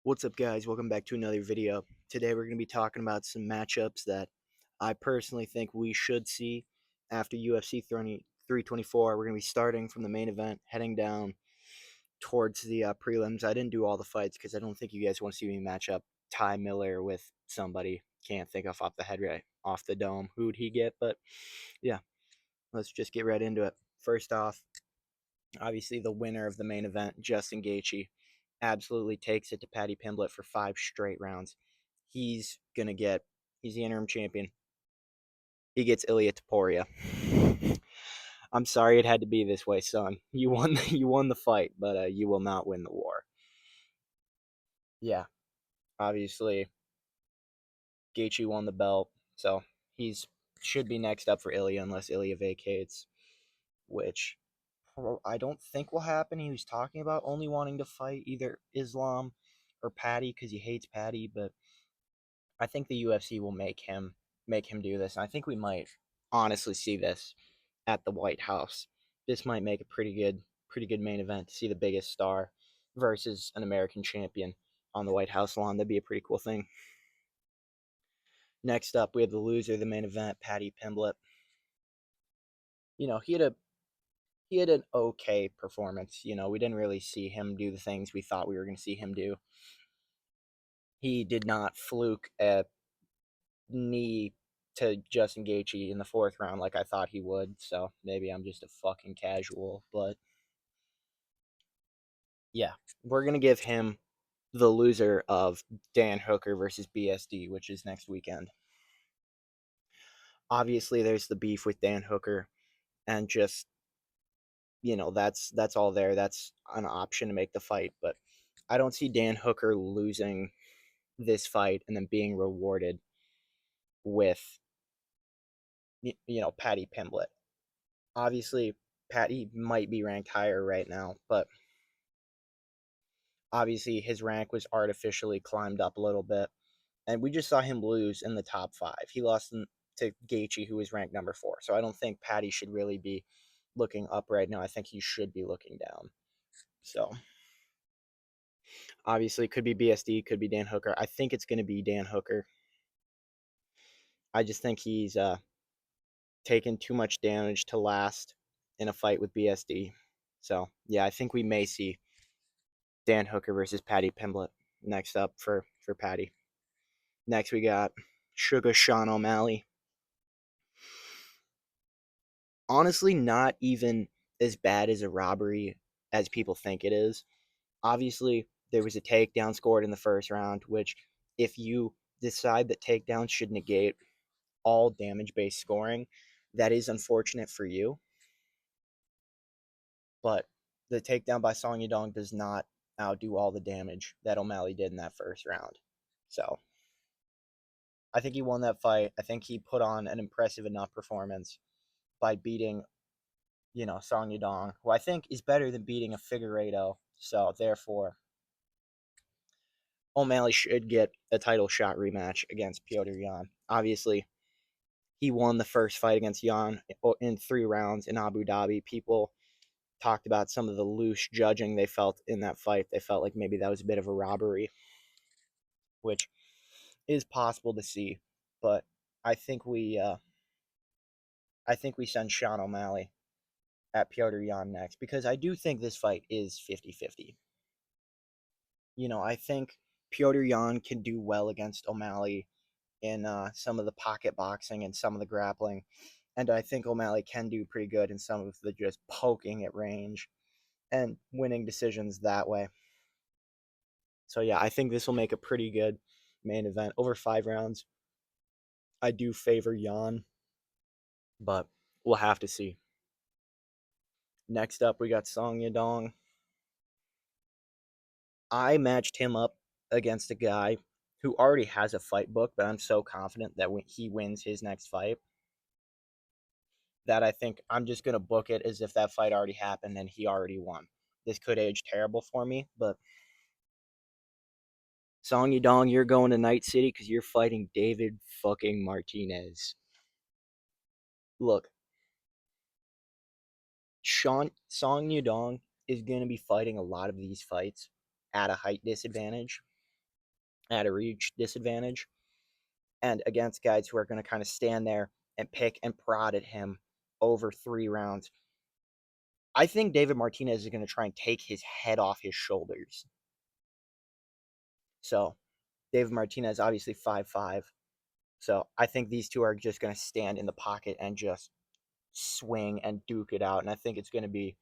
What's up, guys? Welcome back to another video. Today we're going to be talking about some matchups that I personally think we should see after UFC 324. We're going to be starting from the main event, heading down towards the prelims. I didn't do all the fights because I don't think you guys want to see me match up Ty Miller with somebody. Can't think off the head right off the dome who'd he get, but yeah, let's just get right into it. First off, obviously the winner of the main event, Justin Gaethje, absolutely takes it to Paddy Pimblett for 5 straight rounds. He's gonna get. He's the interim champion. He gets Ilia Topuria. I'm sorry it had to be this way, son. You won. You won the fight, but you will not win the war. Yeah, obviously Gaethje won the belt, so he's should be next up for Ilia unless Ilia vacates, which I don't think will happen. He was talking about only wanting to fight either Islam or Paddy because he hates Paddy, but I think the UFC will make him do this. And I think we might honestly see this at the White House. This might make a pretty good main event to see the biggest star versus an American champion on the White House lawn. That'd be a pretty cool thing. Next up, we have the loser of the main event, Paddy Pimblett. You know, he had an okay performance. You know, we didn't really see him do the things we thought we were going to see him do. He did not fluke a knee to Justin Gaethje in the 4th round like I thought he would. So maybe I'm just a fucking casual, but yeah, we're gonna give him the loser of Dan Hooker versus BSD, which is next weekend. Obviously, there's the beef with Dan Hooker, and just that's all there. That's an option to make the fight, but I don't see Dan Hooker losing this fight and then being rewarded with Paddy Pimblett. Obviously, Patty might be ranked higher right now, but obviously his rank was artificially climbed up a little bit, and we just saw him lose in the top 5. He lost to Gaethje, who was ranked number 4. So I don't think Patty should really be looking up right now. I think he should be looking down. So obviously, it could be BSD, could be Dan Hooker. I think it's going to be Dan Hooker. I just think he's taken too much damage to last in a fight with BSD. So yeah, I think we may see Dan Hooker versus Paddy Pimblett next up for Paddy. Next, we got Sugar Sean O'Malley. Honestly, not even as bad as a robbery as people think it is. Obviously, there was a takedown scored in the 1st round, which, if you decide that takedowns should negate all damage based scoring, that is unfortunate for you. But the takedown by Song Yadong does not outdo all the damage that O'Malley did in that 1st round. So I think he won that fight. I think he put on an impressive enough performance by beating, Song Yadong, who I think is better than beating a Figueiredo. So therefore, O'Malley should get a title shot rematch against Petr Yan. Obviously, he won the first fight against Yan in 3 rounds in Abu Dhabi. People talked about some of the loose judging they felt in that fight. They felt like maybe that was a bit of a robbery, which is possible to see. But I think we, uh, I think we send Sean O'Malley at Petr Yan next because I do think this fight is 50-50. I think Petr Yan can do well against O'Malley in some of the pocket boxing and some of the grappling. And I think O'Malley can do pretty good in some of the just poking at range and winning decisions that way. So, yeah, I think this will make a pretty good main event. Over 5 rounds, I do favor Yan, but we'll have to see. Next up, we got Song Yadong. I matched him up against a guy who already has a fight book, but I'm so confident that when he wins his next fight, that I think I'm just going to book it as if that fight already happened and he already won. This could age terrible for me, but Song Yadong, you're going to Night City because you're fighting David fucking Martinez. Look, Song Yadong is going to be fighting a lot of these fights at a height disadvantage. at a reach disadvantage, and against guys who are going to kind of stand there and pick and prod at him over 3 rounds. I think David Martinez is going to try and take his head off his shoulders. So David Martinez, obviously 5'5". So I think these two are just going to stand in the pocket and just swing and duke it out. And I think it's going to be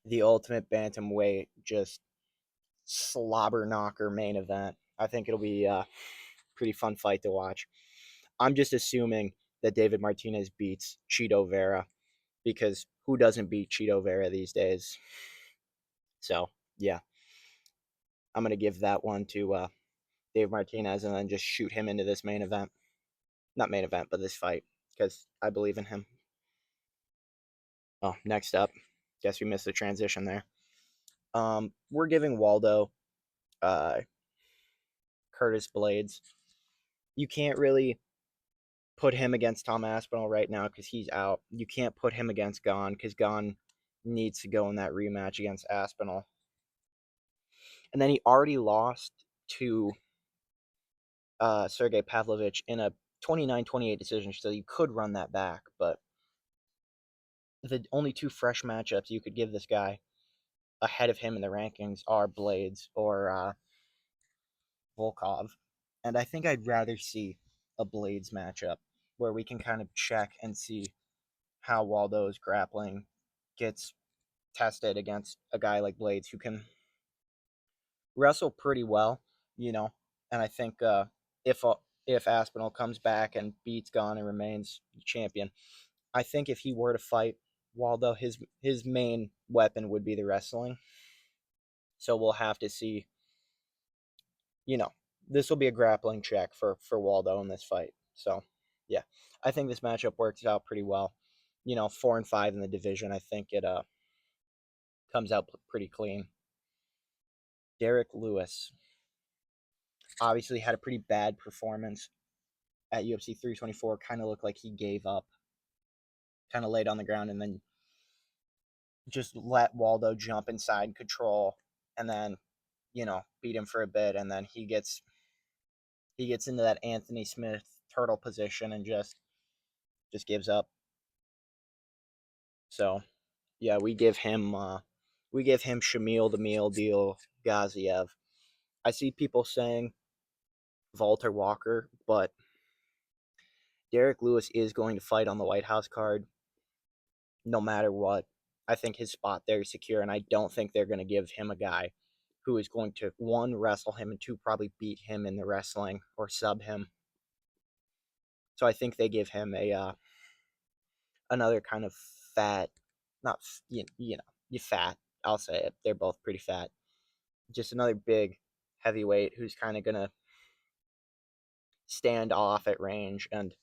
the ultimate bantamweight, just slobber knocker main event. I think it'll be a pretty fun fight to watch. I'm just assuming that David Martinez beats Chito Vera, because who doesn't beat Chito Vera these days? So yeah, I'm gonna give that one to Dave Martinez and then just shoot him into this main event. Not main event, but this fight, because I believe in him. Oh, next up, guess we missed the transition there. We're giving Waldo uh, Curtis Blades. You can't really put him against Tom Aspinall right now because he's out. You can't put him against Gon because Gon needs to go in that rematch against Aspinall. And then he already lost to Sergey Pavlovich in a 29-28 decision, so you could run that back. But the only two fresh matchups you could give this guy ahead of him in the rankings are Blades or Volkov. And I think I'd rather see a Blades matchup where we can kind of check and see how Waldo's grappling gets tested against a guy like Blades who can wrestle pretty well, you know. And I think if if Aspinall comes back and beats Gon and remains champion, I think if he were to fight Waldo, his main weapon would be the wrestling. So we'll have to see. You know, this will be a grappling check for Waldo in this fight. So yeah, I think this matchup works out pretty well. 4-5 in the division. I think it comes out pretty clean. Derek Lewis obviously had a pretty bad performance at UFC 324. Kind of looked like he gave up, kind of laid on the ground, and then just let Waldo jump inside and control, and then beat him for a bit, and then he gets into that Anthony Smith turtle position and just gives up. So yeah, we give him Shamil the Meal Deal Gaziev. I see people saying Walter Walker, but Derek Lewis is going to fight on the White House card no matter what. I think his spot there is secure, and I don't think they're going to give him a guy who is going to, one, wrestle him, and two, probably beat him in the wrestling or sub him. So I think they give him another kind of fat, not you fat. I'll say it. They're both pretty fat. Just another big heavyweight who's kind of gonna stand off at range, and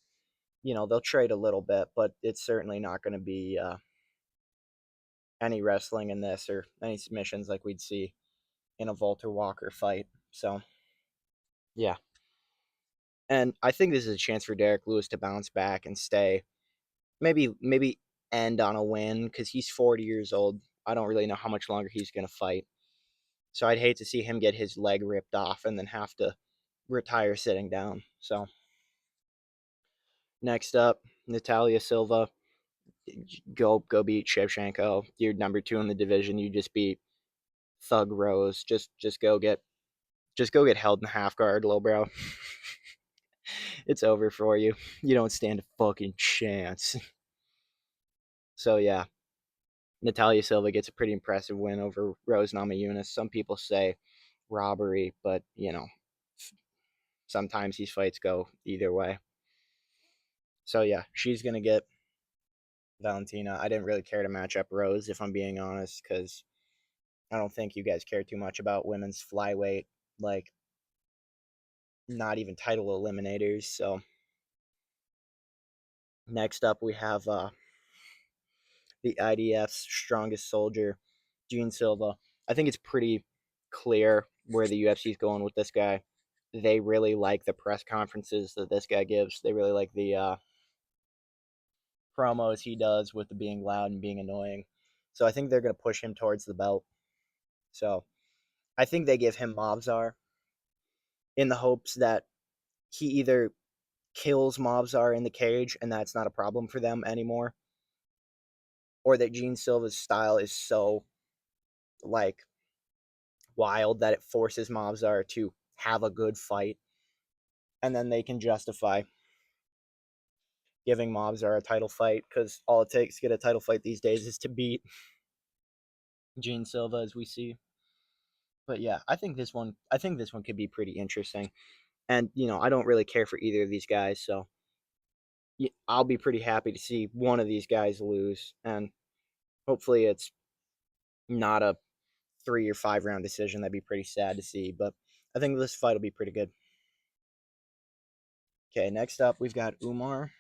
they'll trade a little bit, but it's certainly not going to be any wrestling in this or any submissions like we'd see in a Walter Walker fight. So yeah, and I think this is a chance for Derek Lewis to bounce back and stay. Maybe end on a win because he's 40 years old. I don't really know how much longer he's going to fight. So I'd hate to see him get his leg ripped off and then have to retire sitting down. So next up, Natalia Silva. Go beat Shevchenko. You're number 2 in the division. You just beat Thug Rose. Just go get held in the half guard, little bro. It's over for you. You don't stand a fucking chance. So yeah, Natalia Silva gets a pretty impressive win over Rose Namajunas. Some people say robbery, but sometimes these fights go either way. So yeah, she's gonna get Valentina. I didn't really care to match up Rose, if I'm being honest, because I don't think you guys care too much about women's flyweight, like not even title eliminators. So next up we have the IDF's strongest soldier, Gene Silva. I think it's pretty clear where the UFC is going with this guy. They really like the press conferences that this guy gives. They really like the promos he does with the being loud and being annoying. So I think they're going to push him towards the belt. So I think they give him Mavzar in the hopes that he either kills Mobzar in the cage and that's not a problem for them anymore, or that Gene Silva's style is so like wild that it forces Mobzar to have a good fight, and then they can justify giving Mobzar a title fight because all it takes to get a title fight these days is to beat Gene Silva, as we see. But yeah, I think this one could be pretty interesting. And I don't really care for either of these guys, so I'll be pretty happy to see one of these guys lose, and hopefully it's not a 3 or 5 round decision. That'd be pretty sad to see, but I think this fight will be pretty good. Okay, next up we've got Umar,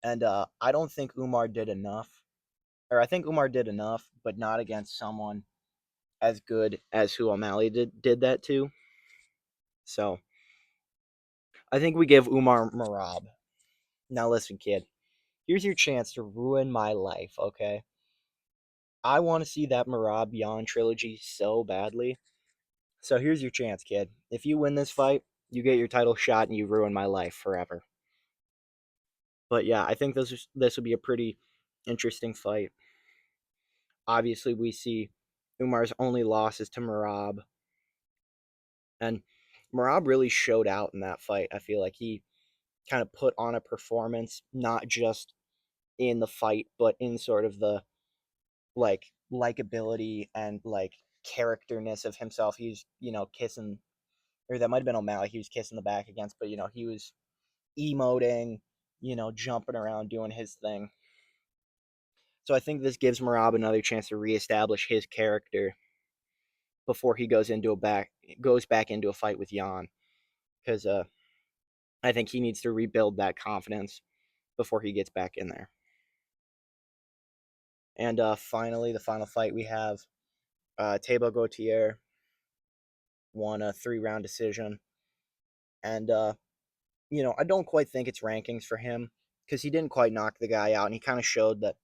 and I don't think Umar did enough, or I think Umar did enough, but not against someone as good as who O'Malley did that to. So I think we give Umar Marab. Now listen, kid. Here's your chance to ruin my life, okay? I want to see that Marab Yan trilogy so badly. So here's your chance, kid. If you win this fight, you get your title shot and you ruin my life forever. But yeah, I think this would be a pretty interesting fight. Obviously, we see Umar's only loss is to Marab, and Marab really showed out in that fight. I feel like he kind of put on a performance, not just in the fight, but in sort of the like likability and like characterness of himself. He's kissing, or that might have been O'Malley. He was kissing the back against, but he was emoting, jumping around doing his thing. So I think this gives Marab another chance to reestablish his character before he goes back into a fight with Jan, because I think he needs to rebuild that confidence before he gets back in there. And finally, the final fight we have, Tabo Gautier won a 3 round decision, and I don't quite think it's rankings for him because he didn't quite knock the guy out, and he kind of showed that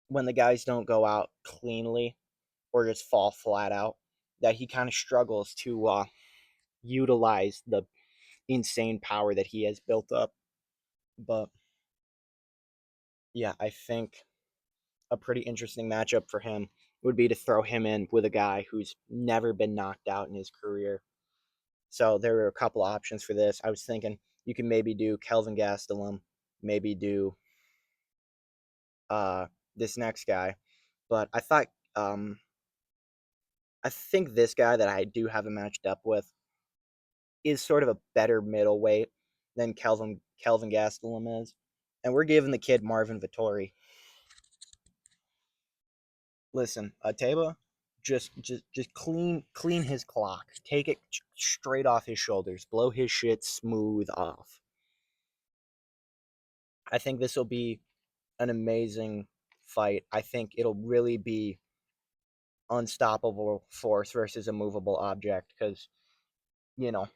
when the guys don't go out cleanly or just fall flat out, that he kind of struggles to utilize the insane power that he has built up. But yeah, I think a pretty interesting matchup for him would be to throw him in with a guy who's never been knocked out in his career. So there were a couple options for this. I was thinking you can maybe do Kelvin Gastelum, maybe do uh, this next guy, but I think this guy that I do have him matched up with is sort of a better middleweight than Kelvin Gastelum is, and we're giving the kid Marvin Vettori. Listen, Taba, just clean his clock. Take it straight off his shoulders. Blow his shit smooth off. I think this will be an amazing fight. I think it'll really be unstoppable force versus a movable object because you know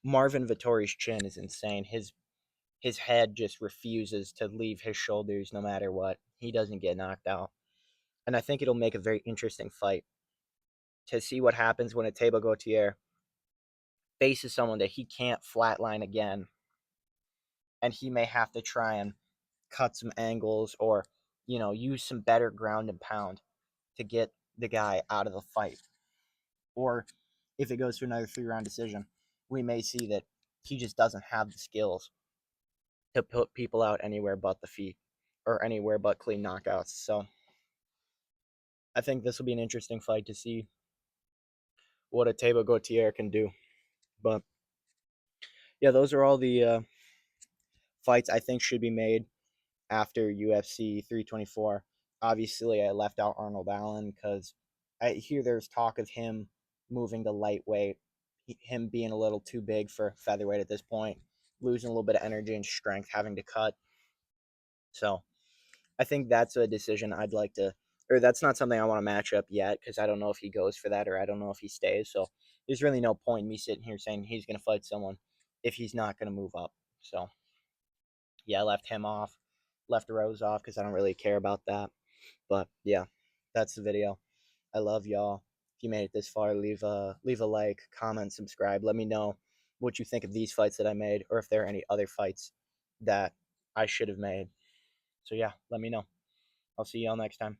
Marvin Vittori's chin is insane. His head just refuses to leave his shoulders no matter what. He doesn't get knocked out, and I think it'll make a very interesting fight to see what happens when a Tabo Gautier faces someone that he can't flatline again, and he may have to try and cut some angles or use some better ground and pound to get the guy out of the fight. Or if it goes to another 3 round decision, we may see that he just doesn't have the skills to put people out anywhere but the feet or anywhere but clean knockouts. So I think this will be an interesting fight to see what a Tabo Gautier can do. But yeah, those are all the fights I think should be made after UFC 324. Obviously, I left out Arnold Allen because I hear there's talk of him moving to lightweight, him being a little too big for featherweight at this point, losing a little bit of energy and strength, having to cut. So I think that's a decision I'd like to, or that's not something I want to match up yet because I don't know if he goes for that or I don't know if he stays. So there's really no point in me sitting here saying he's going to fight someone if he's not going to move up. So yeah, I left him off, left Rose off because I don't really care about that. But yeah, that's the video. I love y'all. If you made it this far, leave a like, comment, subscribe. Let me know what you think of these fights that I made, or if there are any other fights that I should have made. So yeah, let me know. I'll see y'all next time.